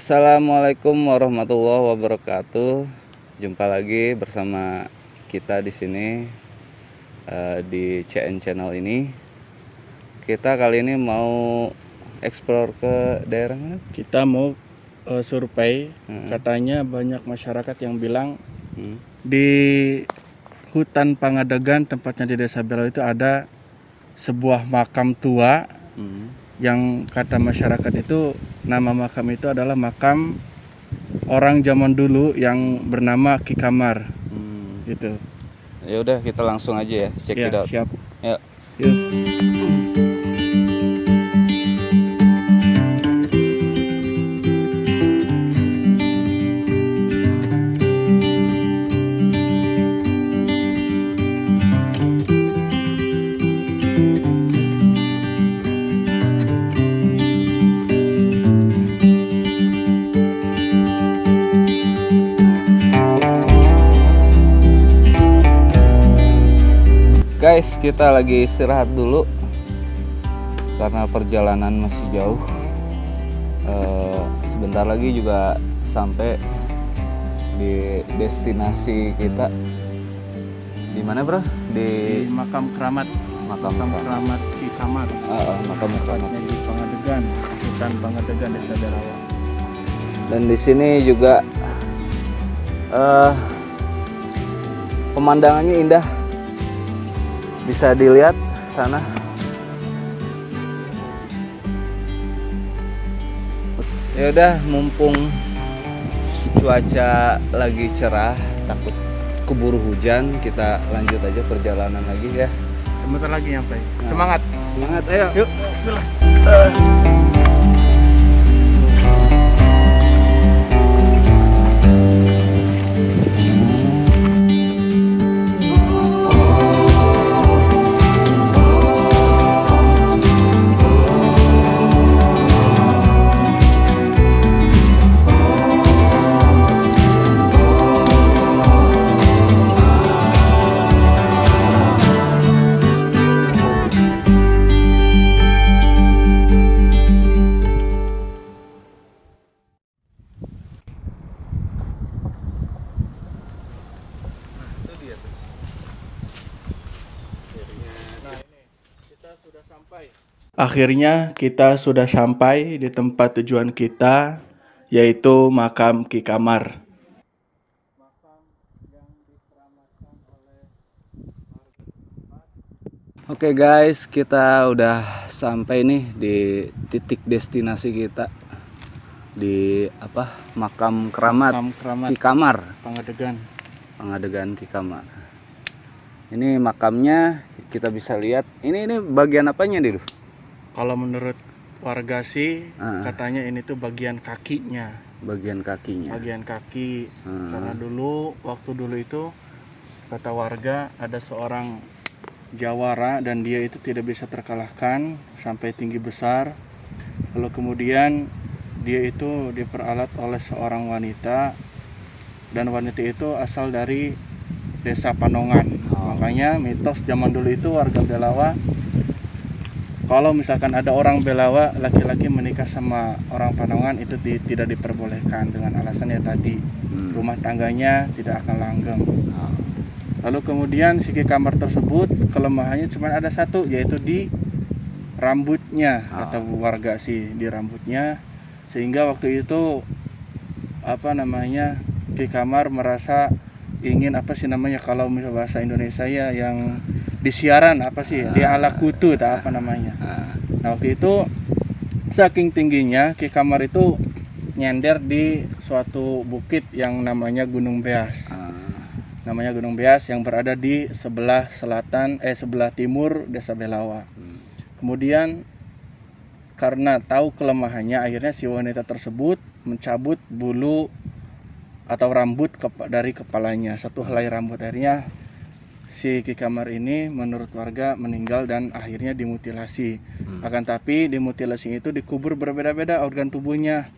Assalamualaikum warahmatullahi wabarakatuh. Jumpa lagi bersama kita di sini di CN Channel ini. Kita kali ini mau explore ke daerah mana? Kita mau survei. Katanya banyak masyarakat yang bilang di hutan Pangadegan, tempatnya di Desa Belawa itu ada sebuah makam tua yang kata masyarakat itu nama makam itu adalah makam orang zaman dulu yang bernama Ki Kamar. Gitu. Ya udah, kita langsung aja ya, check it out. Siap. Yuk. Guys, kita lagi istirahat dulu karena perjalanan masih jauh. Sebentar lagi juga sampai di destinasi kita. Di mana, bro? Di makam keramat. Makam keramat Ki Kamar. Makam keramat di Pangadegan, hutan Pangadegan, Desa Belawa. Dan di sini juga pemandangannya indah. Bisa dilihat sana. Ya udah, mumpung cuaca lagi cerah, takut keburu hujan, kita lanjut aja perjalanan lagi ya. Sebentar lagi nyampe. Semangat. Semangat, ayo. Yuk, bismillah. Akhirnya kita sudah sampai di tempat tujuan kita, yaitu makam Ki Kamar. Oke guys, kita udah sampai nih di titik destinasi kita di makam keramat Ki Kamar Pangadegan Ki Kamar. Ini makamnya kita bisa lihat. Ini bagian apanya nih, Duh? Kalau menurut warga sih katanya ini tuh bagian kakinya. Bagian kakinya. Bagian kaki. Karena waktu dulu itu kata warga ada seorang jawara dan dia itu tidak bisa terkalahkan sampai tinggi besar. Lalu kemudian dia itu diperalat oleh seorang wanita dan wanita itu asal dari Desa Panongan. Makanya mitos zaman dulu itu warga Belawa, kalau misalkan ada orang Belawa laki-laki menikah sama orang Panongan itu tidak diperbolehkan dengan alasannya tadi rumah tangganya tidak akan langgeng. Lalu kemudian si Ki Kamar tersebut kelemahannya cuma ada satu, yaitu di rambutnya. Kata warga sih di rambutnya, sehingga waktu itu Ki Kamar merasa ingin kalau misal bahasa Indonesia ya, yang di siaran dia ala kutu tak Nah waktu itu saking tingginya Ki Kamar itu nyender di suatu bukit yang namanya Gunung Beas. Namanya Gunung Beas yang berada di sebelah timur Desa Belawa. Kemudian karena tahu kelemahannya, akhirnya si wanita tersebut mencabut bulu atau rambut dari kepalanya, satu helai rambut. Akhirnya si Ki Kamar ini menurut warga meninggal dan akhirnya dimutilasi. Akan tapi dimutilasi itu dikubur berbeda-beda organ tubuhnya.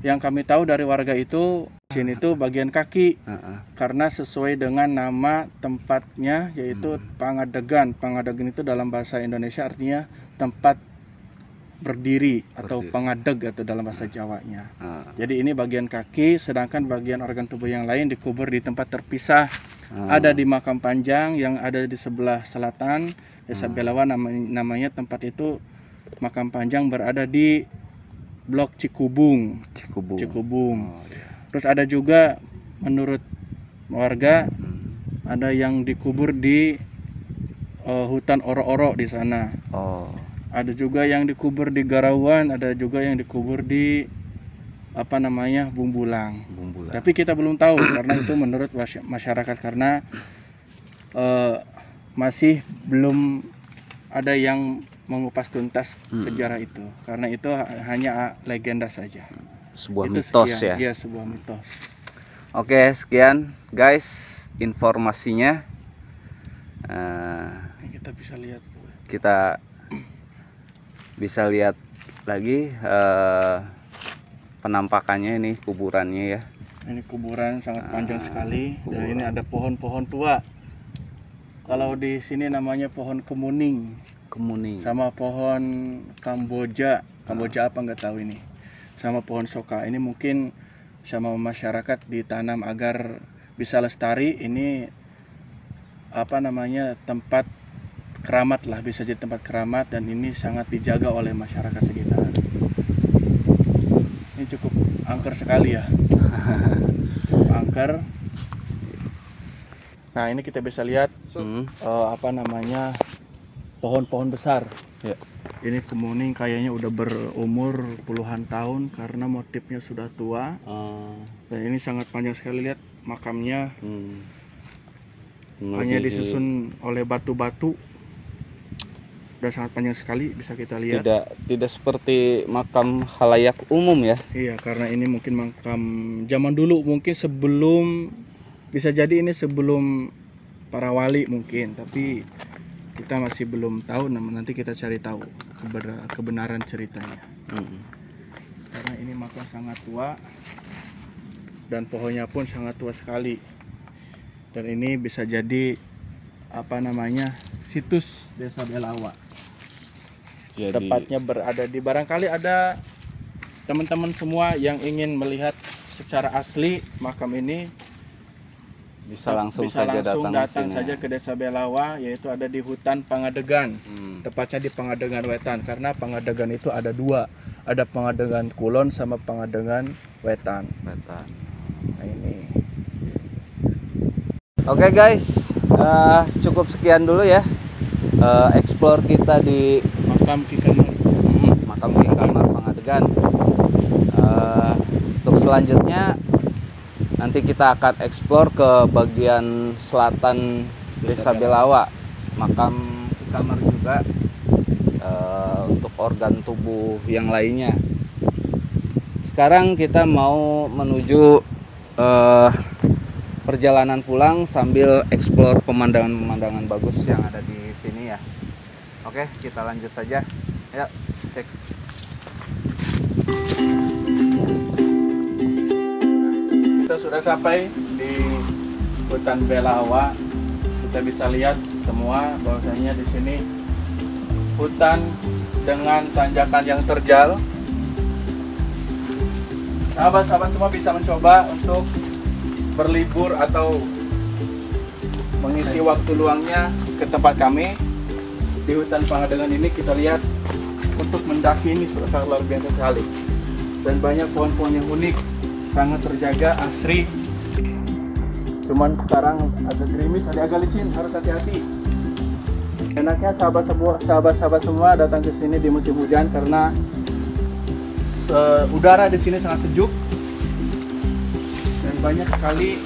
Yang kami tahu dari warga itu sini tuh bagian kaki, karena sesuai dengan nama tempatnya, yaitu Pangadegan. Pangadegan itu dalam bahasa Indonesia artinya tempat berdiri atau Berdiri. pengadeg atau dalam bahasa Jawanya. Ah. Jadi ini bagian kaki, sedangkan bagian organ tubuh yang lain dikubur di tempat terpisah. Ah. Ada di makam Panjang yang ada di sebelah selatan Desa Belawa, namanya tempat itu makam Panjang berada di Blok Cikubung. Cikubung. Oh, iya. Terus ada juga menurut warga Hmm. ada yang dikubur di hutan oro-oro di sana. Oh. Ada juga yang dikubur di Garawan, ada juga yang dikubur di Bumbulang. Bumbulang. Tapi kita belum tahu karena itu menurut masyarakat, karena masih belum ada yang mengupas tuntas sejarah itu. Karena itu hanya legenda saja. Sebuah Itu mitos sekian. ya. Iya, sebuah mitos. Oke, sekian guys informasinya. Ini kita bisa lihat tuh. Kita bisa lihat lagi penampakannya ini, kuburannya ya. Ini kuburan sangat panjang sekali dan ini ada pohon-pohon tua. Kalau di sini namanya pohon kemuning sama pohon Kamboja. Kamboja apa nggak tahu ini. Sama pohon soka. Ini mungkin sama masyarakat ditanam agar bisa lestari. Ini tempat keramat lah, bisa jadi tempat keramat, dan ini sangat dijaga oleh masyarakat sekitar. Ini cukup angker sekali ya. Cukup angker. Nah, ini kita bisa lihat pohon-pohon besar. Ya. Ini kemuning kayaknya udah berumur puluhan tahun karena motifnya sudah tua. Dan ini sangat panjang sekali, lihat makamnya. Hanya disusun oleh batu-batu. Udah sangat panjang sekali, bisa kita lihat. Tidak seperti makam khalayak umum ya. Iya, karena ini mungkin makam zaman dulu, mungkin sebelum, bisa jadi ini sebelum para wali mungkin, tapi kita masih belum tahu. Nanti kita cari tahu kebenaran ceritanya. Karena ini makam sangat tua dan pohonnya pun sangat tua sekali. Dan ini bisa jadi situs Desa Belawa. Tepatnya berada di, barangkali ada teman-teman semua yang ingin melihat secara asli makam ini, bisa langsung datang saja ke Desa Belawa, yaitu ada di hutan Pangadegan. Tepatnya di Pangadegan Wetan, karena Pangadegan itu ada dua, ada Pangadegan Kulon sama Pangadegan Wetan. Nah, ini. Oke guys, cukup sekian dulu ya explore kita di makam Ki Kamar. Makam Ki Kamar Pangadegan. Untuk selanjutnya nanti kita akan explore ke bagian selatan Desa Belawa, makam Ki Kamar juga, untuk organ tubuh yang lainnya. Sekarang kita mau menuju perjalanan pulang sambil explore pemandangan-pemandangan bagus yang ada di sini ya. Oke, kita lanjut saja. Yuk, cek. Kita sudah sampai di hutan Belawa. Kita bisa lihat semua bahwasanya di sini hutan dengan tanjakan yang terjal. Sahabat-sahabat semua bisa mencoba untuk berlibur atau mengisi waktu luangnya ke tempat kami di hutan Pangadegan ini. Kita lihat untuk mendaki ini sudah sangat luar biasa sekali, dan banyak pohon-pohon yang unik, sangat terjaga, asri. Cuman sekarang agak gerimis, agak licin, harus hati-hati. Enaknya sahabat-sahabat semua datang ke sini di musim hujan karena udara di sini sangat sejuk dan banyak sekali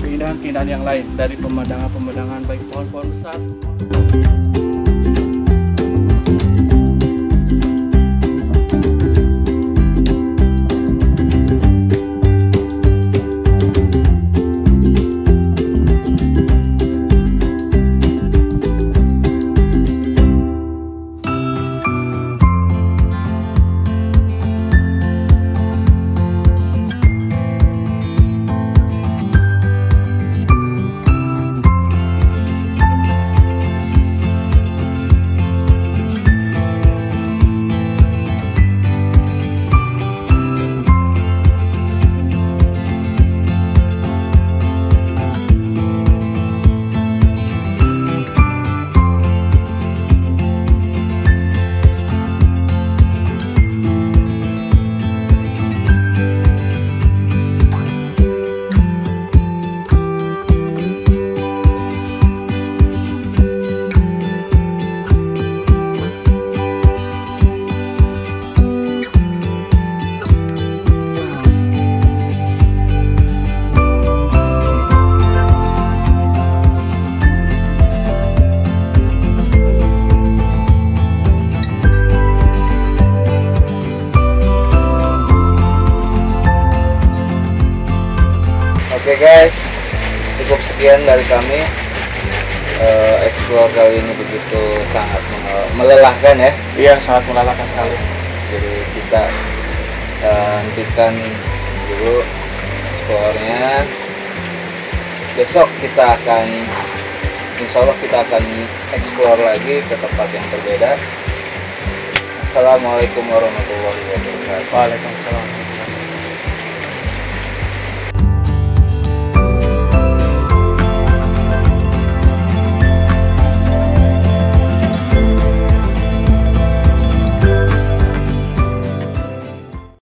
keindahan-keindahan yang lain dari pemandangan-pemandangan baik pohon-pohon besar. Oke guys, cukup sekian dari kami. Explore kali ini begitu sangat melelahkan ya. Iya, sangat melelahkan sekali. Jadi kita hentikan dulu explore-nya. Besok kita akan, insya Allah kita akan explore lagi ke tempat yang berbeda. Assalamualaikum warahmatullahi wabarakatuh. Waalaikumsalam.